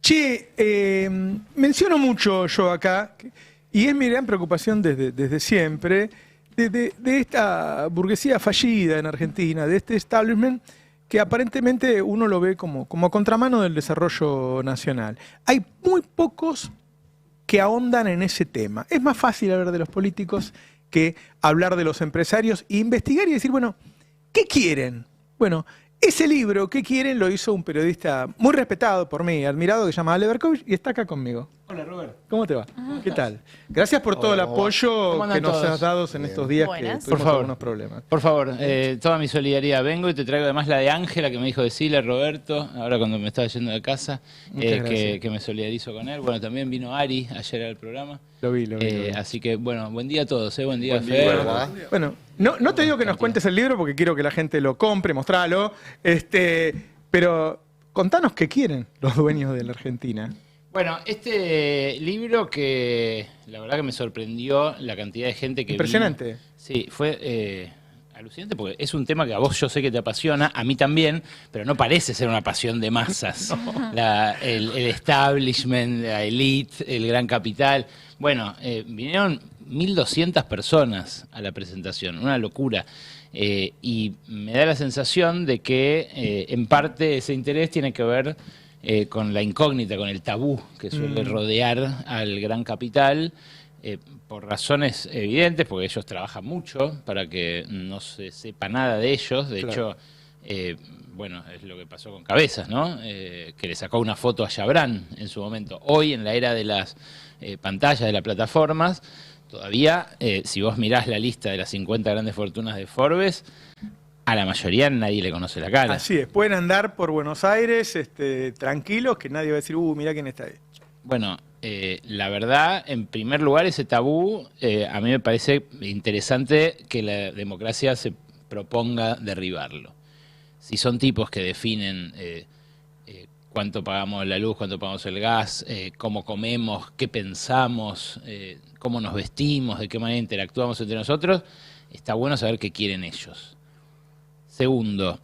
Che, menciono mucho yo acá, y es mi gran preocupación desde siempre, de esta burguesía fallida en Argentina, de este establishment que aparentemente uno lo ve como contramano del desarrollo nacional. Hay muy pocos que ahondan en ese tema. Es más fácil hablar de los políticos que hablar de los empresarios e investigar y decir, bueno, ¿qué quieren? Bueno, ese libro, ¿qué quieren?, lo hizo un periodista muy respetado por mí, admirado, que se llama Ale Berkovich, y está acá conmigo. Hola, Robert. ¿Cómo te va? ¿Qué tal? Gracias por todo el apoyo que nos has dado en estos días que tuvimos algunos problemas. Por favor, toda mi solidaridad. Vengo y te traigo además la de Ángela, que me dijo decirle, Roberto, ahora cuando me estaba yendo de casa, que me solidarizo con él. Bueno, también vino Ari ayer al programa. Lo vi. Así que, bueno, buen día a todos, buen día, Fer. Bueno, no te digo que nos cuentes el libro porque quiero que la gente lo compre, mostralo, pero contanos qué quieren los dueños de la Argentina. Bueno, este libro que la verdad que me sorprendió la cantidad de gente que Impresionante. vino. Sí, fue alucinante porque es un tema que a vos yo sé que te apasiona, a mí también, pero no parece ser una pasión de masas. No. El establishment, la elite, el gran capital. Bueno, vinieron 1.200 personas a la presentación, una locura. Y me da la sensación de que en parte ese interés tiene que ver con la incógnita, con el tabú que suele rodear al gran capital, por razones evidentes, porque ellos trabajan mucho para que no se sepa nada de ellos. De hecho, bueno, es lo que pasó con Cabezas, ¿no? Que le sacó una foto a Chabrán en su momento. Hoy, en la era de las pantallas, de las plataformas, todavía, si vos mirás la lista de las 50 grandes fortunas de Forbes, a la mayoría nadie le conoce la cara. Así es, pueden andar por Buenos Aires tranquilos, que nadie va a decir, mirá quién está ahí. Bueno, la verdad, en primer lugar, ese tabú, a mí me parece interesante que la democracia se proponga derribarlo. Si son tipos que definen cuánto pagamos la luz, cuánto pagamos el gas, cómo comemos, qué pensamos, cómo nos vestimos, de qué manera interactuamos entre nosotros, está bueno saber qué quieren ellos. Segundo,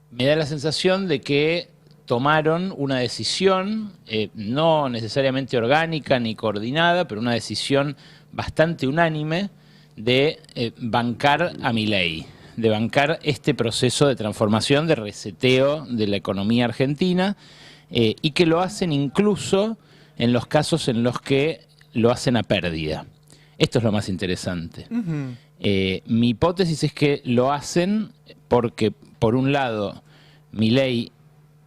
me da la sensación de que tomaron una decisión, no necesariamente orgánica ni coordinada, pero una decisión bastante unánime de bancar a Milei, de bancar este proceso de transformación, de reseteo de la economía argentina, y que lo hacen incluso en los casos en los que lo hacen a pérdida. Esto es lo más interesante. Mi hipótesis es que lo hacen porque, por un lado, Milei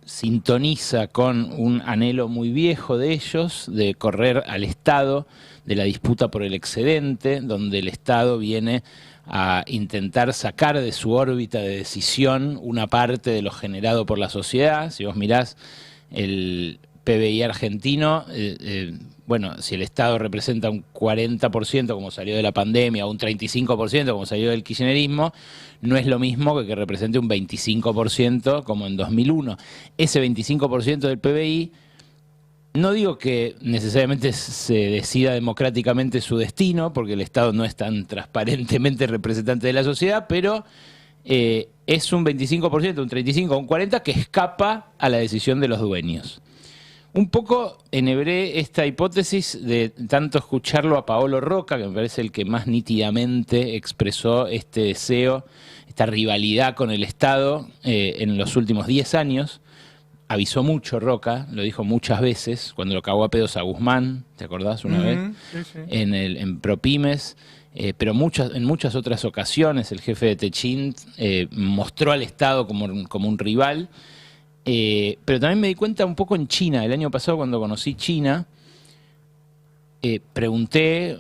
sintoniza con un anhelo muy viejo de ellos, de correr al Estado, de la disputa por el excedente, donde el Estado viene a intentar sacar de su órbita de decisión una parte de lo generado por la sociedad. Si vos mirás el PBI argentino, bueno, si el Estado representa un 40% como salió de la pandemia, o un 35% como salió del kirchnerismo, no es lo mismo que represente un 25% como en 2001. Ese 25% del PBI, no digo que necesariamente se decida democráticamente su destino, porque el Estado no es tan transparentemente representante de la sociedad, pero es un 25%, un 35%, un 40% que escapa a la decisión de los dueños. Un poco enhebré esta hipótesis de tanto escucharlo a Paolo Roca, que me parece el que más nítidamente expresó este deseo, esta rivalidad con el Estado en los últimos 10 años. Avisó mucho Roca, lo dijo muchas veces, cuando lo cagó a pedos a Guzmán, ¿te acordás una vez? Sí. En ProPymes, pero en muchas otras ocasiones el jefe de Techint mostró al Estado como un rival. Pero también me di cuenta un poco en China. El año pasado, cuando conocí China, pregunté,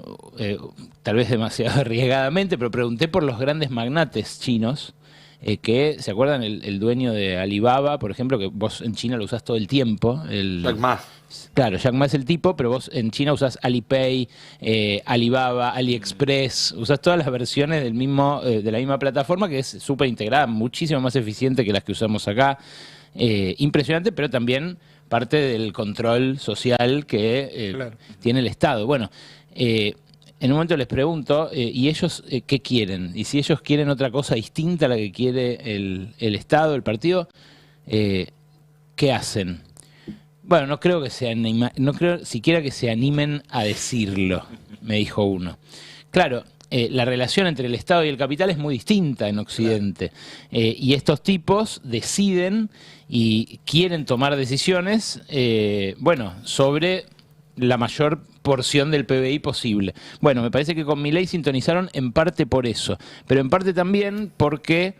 tal vez demasiado arriesgadamente, pero pregunté por los grandes magnates chinos, que, ¿se acuerdan? El dueño de Alibaba, por ejemplo, que vos en China lo usás todo el tiempo. Jack Ma. Claro, Jack Ma es el tipo, pero vos en China usás Alipay, Alibaba, AliExpress, usás todas las versiones de la misma plataforma, que es súper integrada, muchísimo más eficiente que las que usamos acá. Impresionante, pero también parte del control social que claro, tiene el Estado. Bueno, en un momento les pregunto, ¿y ellos qué quieren? Y si ellos quieren otra cosa distinta a la que quiere el Estado, el partido, ¿qué hacen? Bueno, no creo no creo siquiera que se animen a decirlo, me dijo uno. Claro, la relación entre el Estado y el capital es muy distinta en Occidente. Y estos tipos deciden y quieren tomar decisiones, bueno, sobre la mayor porción del PBI posible. Bueno, me parece que con Milei sintonizaron en parte por eso, pero en parte también porque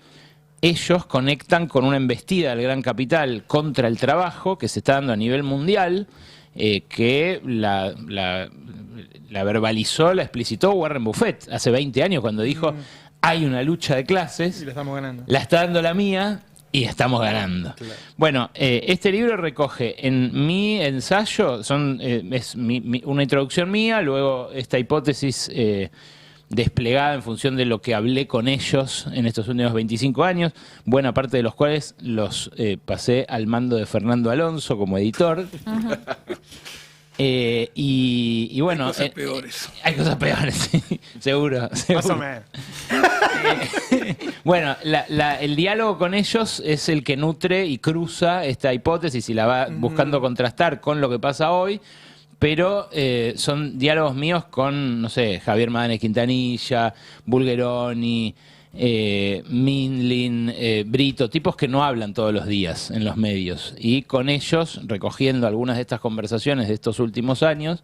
ellos conectan con una embestida del gran capital contra el trabajo que se está dando a nivel mundial, que la verbalizó, la explicitó Warren Buffett hace 20 años cuando dijo hay una lucha de clases, Y la estamos ganando. la está dando la mía y estamos ganando. Claro. Bueno, este libro recoge en mi ensayo, es una introducción mía, luego esta hipótesis desplegada en función de lo que hablé con ellos en estos últimos 25 años, buena parte de los cuales los pasé al mando de Fernando Alonso como editor. Y bueno, Hay cosas peores. Hay cosas peores, sí, seguro. Más o menos. Bueno, el diálogo con ellos es el que nutre y cruza esta hipótesis y la va buscando contrastar con lo que pasa hoy, pero son diálogos míos con, no sé, Javier Madánes Quintanilla, Bulgeroni, Minlin, Brito, tipos que no hablan todos los días en los medios. Y con ellos, recogiendo algunas de estas conversaciones de estos últimos años,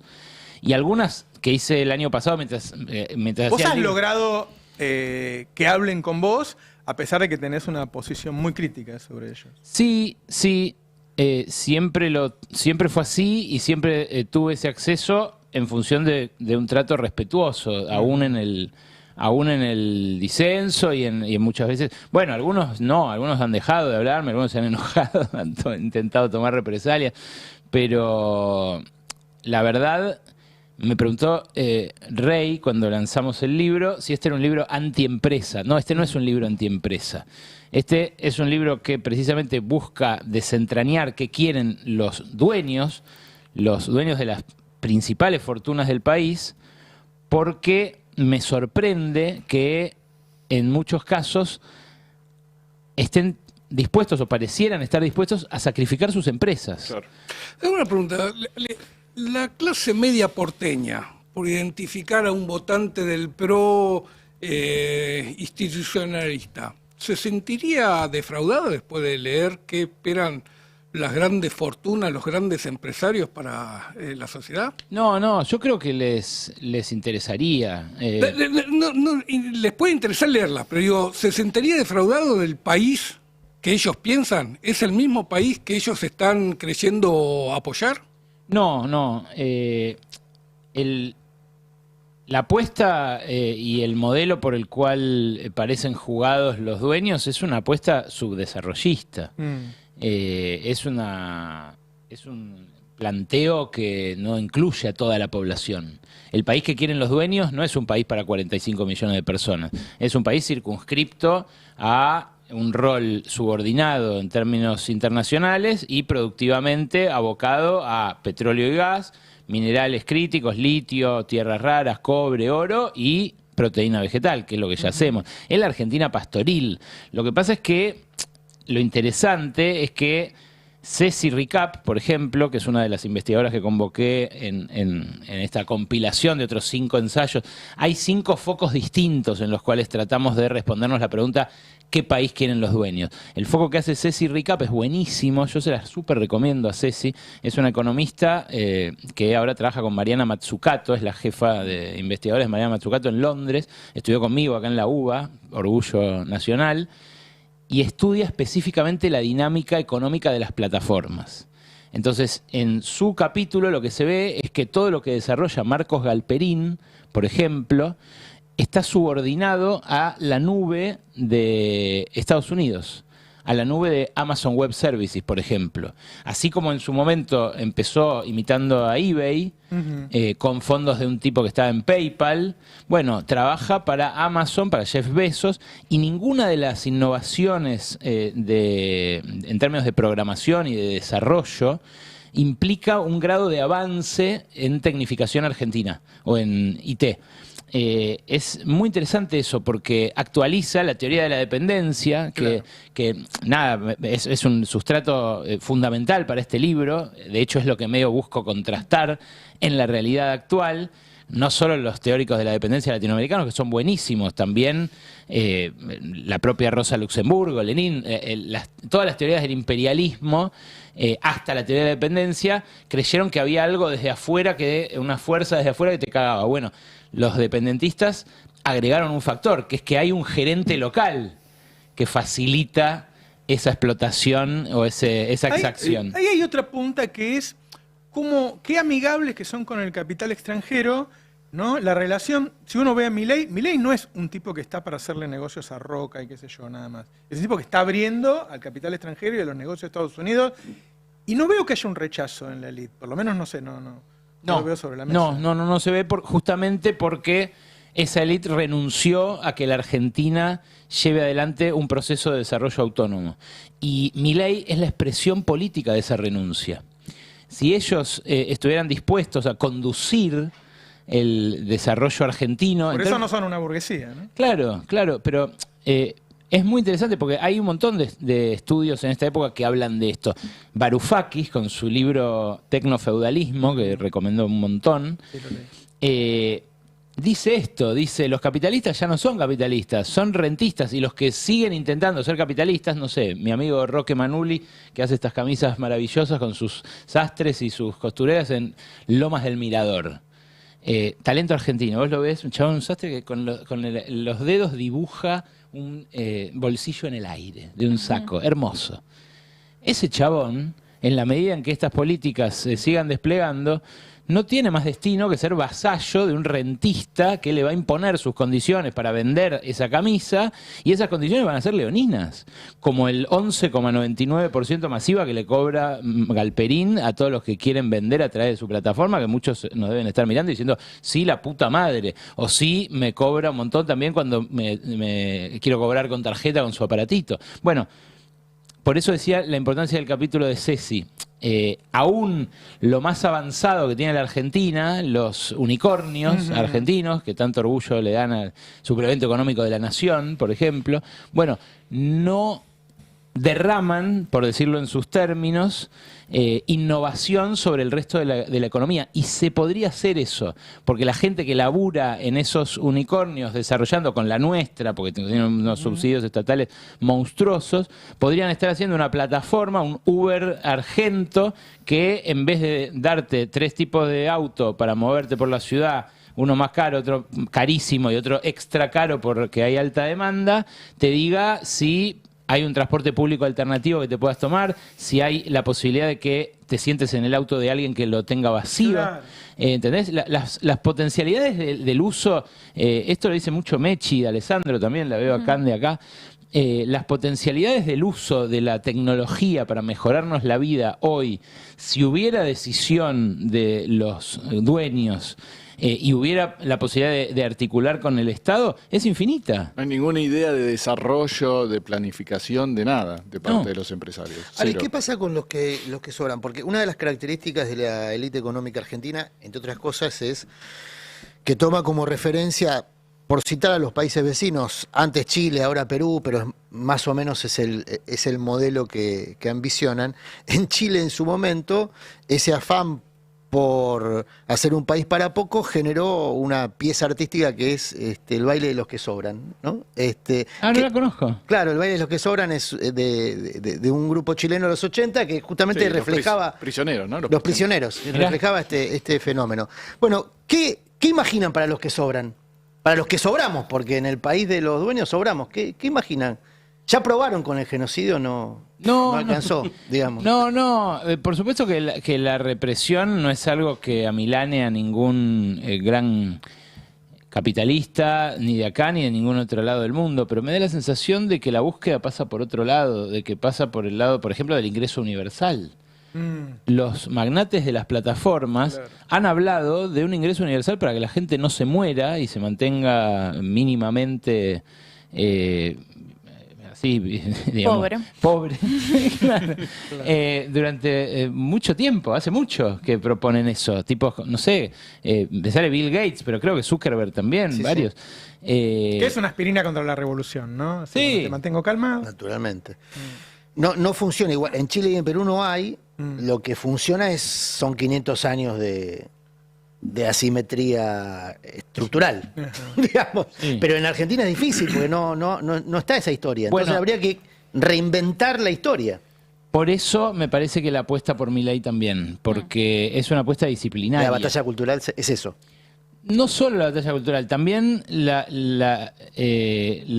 y algunas que hice el año pasado mientras Vos hacía has el libro. logrado que hablen con vos, a pesar de que tenés una posición muy crítica sobre ellos. Sí, sí, siempre fue así y siempre tuve ese acceso en función de un trato respetuoso, aún en el disenso y en muchas veces. Bueno, algunos no, algunos han dejado de hablarme, algunos se han enojado, han intentado tomar represalias, pero la verdad. Me preguntó Rey, cuando lanzamos el libro, si este era un libro antiempresa. No, este no es un libro antiempresa. Este es un libro que precisamente busca desentrañar qué quieren los dueños de las principales fortunas del país, porque me sorprende que en muchos casos estén dispuestos o parecieran estar dispuestos a sacrificar sus empresas. Claro. Tengo una pregunta. La clase media porteña, por identificar a un votante del PRO institucionalista, ¿se sentiría defraudada después de leer qué esperan las grandes fortunas, los grandes empresarios para la sociedad? No, yo creo que les interesaría. Les puede interesar leerla, pero digo, ¿se sentiría defraudado del país que ellos piensan? ¿Es el mismo país que ellos están creyendo apoyar? No. La apuesta y el modelo por el cual parecen jugados los dueños es una apuesta subdesarrollista. Es un planteo que no incluye a toda la población. El país que quieren los dueños no es un país para 45 millones de personas. Es un país circunscripto a un rol subordinado en términos internacionales y productivamente abocado a petróleo y gas, minerales críticos, litio, tierras raras, cobre, oro y proteína vegetal, que es lo que ya hacemos. Es la Argentina pastoril. Lo que pasa es que lo interesante es que Ceci Ricap, por ejemplo, que es una de las investigadoras que convoqué en esta compilación de otros 5 ensayos, hay 5 focos distintos en los cuales tratamos de respondernos la pregunta ¿qué país quieren los dueños? El foco que hace Ceci Ricap es buenísimo, yo se la súper recomiendo a Ceci, es una economista que ahora trabaja con Mariana Mazzucato, es la jefa de investigadores de Mariana Mazzucato en Londres, estudió conmigo acá en la UBA, Orgullo Nacional, y estudia específicamente la dinámica económica de las plataformas. Entonces, en su capítulo lo que se ve es que todo lo que desarrolla Marcos Galperín, por ejemplo, está subordinado a la nube de Estados Unidos, a la nube de Amazon Web Services, por ejemplo. Así como en su momento empezó imitando a eBay, con fondos de un tipo que estaba en PayPal, bueno, trabaja para Amazon, para Jeff Bezos, y ninguna de las innovaciones en términos de programación y de desarrollo implica un grado de avance en tecnificación argentina o en IT. es muy interesante eso porque actualiza la teoría de la dependencia, que nada, es un sustrato fundamental para este libro. De hecho, es lo que medio busco contrastar en la realidad actual. No solo los teóricos de la dependencia latinoamericanos, que son buenísimos, también la propia Rosa Luxemburgo, Lenin, todas las teorías del imperialismo, hasta la teoría de la dependencia, creyeron que había algo desde afuera, una fuerza desde afuera que te cagaba. Bueno, los dependentistas agregaron un factor, que es que hay un gerente local que facilita esa explotación o esa exacción. Ahí hay otra punta que es qué amigables que son con el capital extranjero, ¿no? La relación, si uno ve a Milei no es un tipo que está para hacerle negocios a Roca y qué sé yo, nada más. Es un tipo que está abriendo al capital extranjero y a los negocios de Estados Unidos, y no veo que haya un rechazo en la élite, por lo menos no sé, no lo veo sobre la mesa. No se ve justamente porque esa élite renunció a que la Argentina lleve adelante un proceso de desarrollo autónomo. Y Milei es la expresión política de esa renuncia. Si ellos estuvieran dispuestos a conducir el desarrollo argentino... Por eso no son una burguesía, ¿no? Claro, pero es muy interesante porque hay un montón de estudios en esta época que hablan de esto. Varoufakis, con su libro Tecnofeudalismo, que recomendó un montón, Sí, lo leí. dice esto, dice, los capitalistas ya no son capitalistas, son rentistas, y los que siguen intentando ser capitalistas, no sé, mi amigo Roque Manuli, que hace estas camisas maravillosas con sus sastres y sus costureras en Lomas del Mirador. Talento argentino, vos lo ves, un chabón, un sastre que con los dedos dibuja un bolsillo en el aire, de un saco, hermoso. Ese chabón, en la medida en que estas políticas se sigan desplegando, no tiene más destino que ser vasallo de un rentista que le va a imponer sus condiciones para vender esa camisa, y esas condiciones van a ser leoninas, como el 11,99% masiva que le cobra Galperín a todos los que quieren vender a través de su plataforma, que muchos nos deben estar mirando diciendo, sí, la puta madre, o sí, me cobra un montón también cuando me quiero cobrar con tarjeta con su aparatito. Bueno, por eso decía la importancia del capítulo de Ceci. Aún lo más avanzado que tiene la Argentina, los unicornios argentinos, que tanto orgullo le dan al suplemento económico de la Nación, por ejemplo, bueno, no derraman, por decirlo en sus términos, innovación sobre el resto de la economía. Y se podría hacer eso, porque la gente que labura en esos unicornios desarrollando con la nuestra, porque tienen unos subsidios estatales monstruosos, podrían estar haciendo una plataforma, un Uber argento, que en vez de darte 3 tipos de auto para moverte por la ciudad, uno más caro, otro carísimo y otro extra caro porque hay alta demanda, te diga si hay un transporte público alternativo que te puedas tomar, si hay la posibilidad de que te sientes en el auto de alguien que lo tenga vacío. Claro. ¿Entendés? Las potencialidades del uso, esto lo dice mucho Mechi, de Alessandro también, la veo acá de acá. Las potencialidades del uso de la tecnología para mejorarnos la vida hoy, si hubiera decisión de los dueños y hubiera la posibilidad de articular con el Estado, es infinita. No hay ninguna idea de desarrollo, de planificación, de nada, de parte de los empresarios. Ale, Cero. ¿qué pasa con los que sobran? Porque una de las características de la élite económica argentina, entre otras cosas, es que toma como referencia, por citar a los países vecinos, antes Chile, ahora Perú, pero más o menos es el modelo que ambicionan. En Chile, en su momento, ese afán por hacer un país para pocos generó una pieza artística que es el baile de los que sobran, ¿no? No la conozco. Claro, el baile de los que sobran es de un grupo chileno de los 80 que justamente Sí, reflejaba... los prisioneros, ¿no? Los prisioneros, reflejaba este fenómeno. Bueno, ¿qué imaginan para los que sobran? Para los que sobramos, porque en el país de los dueños sobramos. ¿Qué imaginan? ¿Ya probaron con el genocidio? No alcanzó, digamos. No, por supuesto que la represión no es algo que amilane a ningún gran capitalista, ni de acá ni de ningún otro lado del mundo, pero me da la sensación de que la búsqueda pasa por otro lado, de que pasa por el lado, por ejemplo, del ingreso universal. Los magnates de las plataformas han hablado de un ingreso universal para que la gente no se muera y se mantenga mínimamente así, digamos, pobre. Claro. Durante mucho tiempo, hace mucho que proponen eso. Tipos, no sé, me sale Bill Gates, pero creo que Zuckerberg también, Sí, varios. Que es una aspirina contra la revolución, ¿no? Así Sí. como te mantengo calmado. Naturalmente. No funciona igual. En Chile y en Perú no hay. Lo que funciona son 500 años de asimetría estructural, digamos. Sí. Pero en Argentina es difícil porque no está esa historia. Entonces Bueno. habría que reinventar la historia. Por eso me parece que la apuesta por Milei también, porque es una apuesta disciplinaria. La batalla cultural es eso. No solo la batalla cultural, también la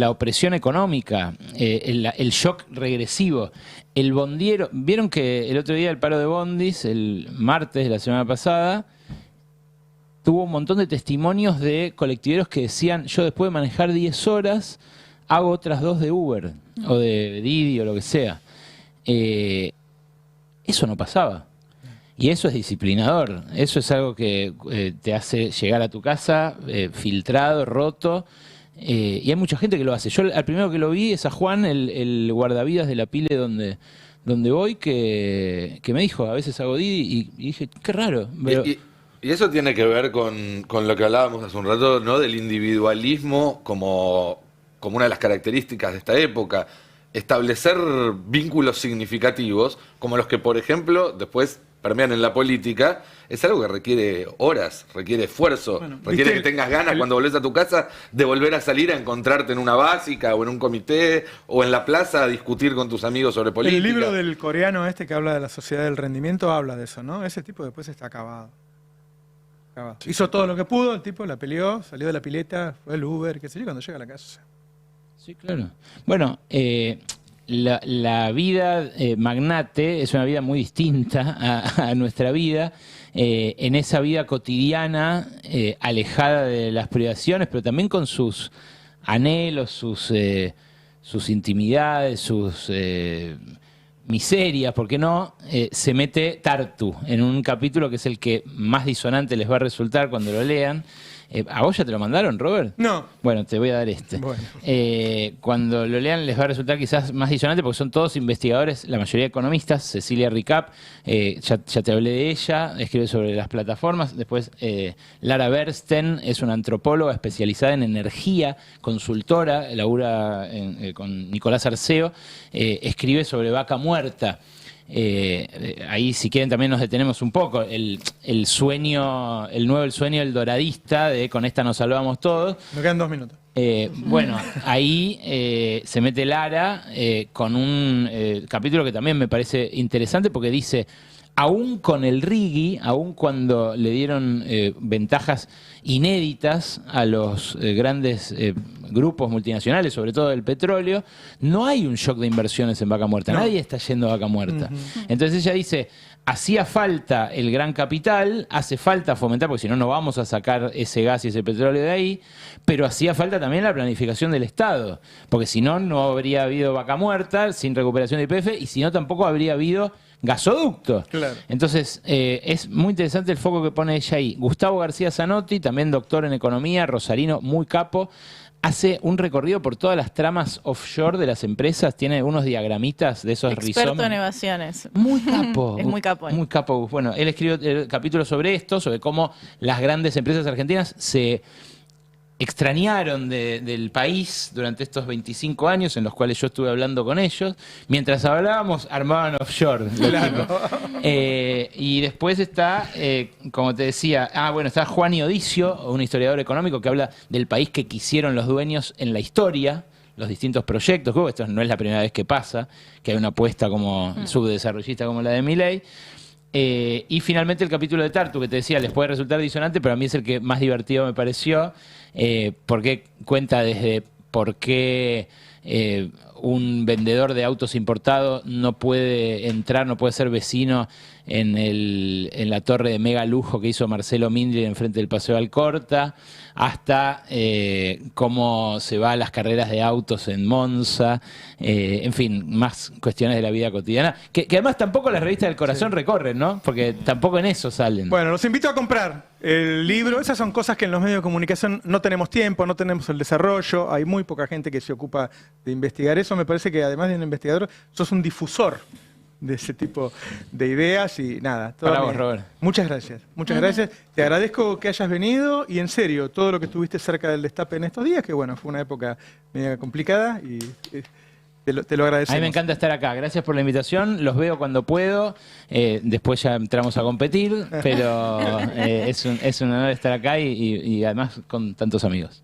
opresión económica, el shock regresivo. El bondiero, vieron que el otro día el paro de bondis, el martes de la semana pasada, tuvo un montón de testimonios de colectiveros que decían, yo después de manejar 10 horas, hago otras 2 de Uber, o de Didi, o lo que sea. Eso no pasaba. Y eso es disciplinador. Eso es algo que te hace llegar a tu casa filtrado, roto. Y hay mucha gente que lo hace. Yo al primero que lo vi es a Juan, el guardavidas de la pile donde voy, que me dijo, a veces hago Didi, y dije, qué raro. Pero, Y eso tiene que ver con lo que hablábamos hace un rato, ¿no? Del individualismo como una de las características de esta época. Establecer vínculos significativos, como los que, por ejemplo, después permean en la política, es algo que requiere horas, requiere esfuerzo, Bueno, requiere viste, que tengas ganas cuando volvés a tu casa de volver a salir a encontrarte en una básica o en un comité o en la plaza a discutir con tus amigos sobre política. El libro del coreano que habla de la sociedad del rendimiento habla de eso, ¿no? Ese tipo después está acabado. Hizo todo lo que pudo, el tipo la peleó, salió de la pileta, fue al Uber, qué sé yo, cuando llega a la casa. sí, claro. Bueno, la vida magnate es una vida muy distinta a nuestra vida. En esa vida cotidiana, alejada de las privaciones, pero también con sus anhelos, sus intimidades, sus miserias, ¿por qué no? Se mete Tartu en un capítulo que es el que más disonante les va a resultar cuando lo lean. ¿A vos ya te lo mandaron, Robert? No. Bueno, te voy a dar este. Bueno. Cuando lo lean les va a resultar quizás más disonante porque son todos investigadores, la mayoría economistas. Cecilia Ricap, ya te hablé de ella, escribe sobre las plataformas. Después Lara Bernstein es una antropóloga especializada en energía, consultora, labura con Nicolás Arceo, escribe sobre vaca muerta. Ahí si quieren también nos detenemos un poco el sueño del doradista de con esta nos salvamos todos. Me quedan 2 minutos. Bueno, ahí se mete Lara con un capítulo que también me parece interesante porque dice, aún con el RIGI, aún cuando le dieron ventajas inéditas a los grandes grupos multinacionales, sobre todo del petróleo, no hay un shock de inversiones en vaca muerta. No. Nadie está yendo a vaca muerta. Entonces ella dice, hacía falta el gran capital, hace falta fomentar, porque si no, no vamos a sacar ese gas y ese petróleo de ahí, pero hacía falta también la planificación del Estado, porque si no, no habría habido vaca muerta sin recuperación de YPF y si no, tampoco habría habido gasoducto. Claro. Entonces, es muy interesante el foco que pone ella ahí. Gustavo García Zanotti, también doctor en economía, rosarino, muy capo, hace un recorrido por todas las tramas offshore de las empresas, tiene unos diagramitas de esos Experto rizomas. en evasiones. Muy capo. Es muy capo. Muy capo. Bueno, él escribió el capítulo sobre esto, sobre cómo las grandes empresas argentinas se extrañaron del país durante estos 25 años en los cuales yo estuve hablando con ellos. Mientras hablábamos, armaban offshore. Claro. Y después está, como te decía, está Juan Iodicio, un historiador económico que habla del país que quisieron los dueños en la historia, los distintos proyectos. Esto no es la primera vez que pasa, que hay una apuesta como subdesarrollista como la de Milei. Y finalmente el capítulo de Tartu, que te decía, les puede resultar disonante, pero a mí es el que más divertido me pareció, porque cuenta desde por qué un vendedor de autos importados no puede entrar, no puede ser vecino en la torre de mega lujo que hizo Marcelo Mindri enfrente del Paseo Alcorta, hasta cómo se va a las carreras de autos en Monza, en fin, más cuestiones de la vida cotidiana, que además tampoco las revistas del corazón recorren, ¿no? Porque tampoco en eso salen. Bueno, los invito a comprar el libro. Esas son cosas que en los medios de comunicación no tenemos tiempo, no tenemos el desarrollo, hay muy poca gente que se ocupa de investigar eso. Me parece que además de un investigador, sos un difusor de ese tipo de ideas y nada. Para vos, Robert. Muchas gracias, muchas gracias. Te agradezco que hayas venido y en serio, todo lo que estuviste cerca del destape en estos días, que bueno, fue una época media complicada y te lo agradecemos. A mí me encanta estar acá. Gracias por la invitación. Los veo cuando puedo. Después ya entramos a competir, pero es un honor estar acá y además con tantos amigos.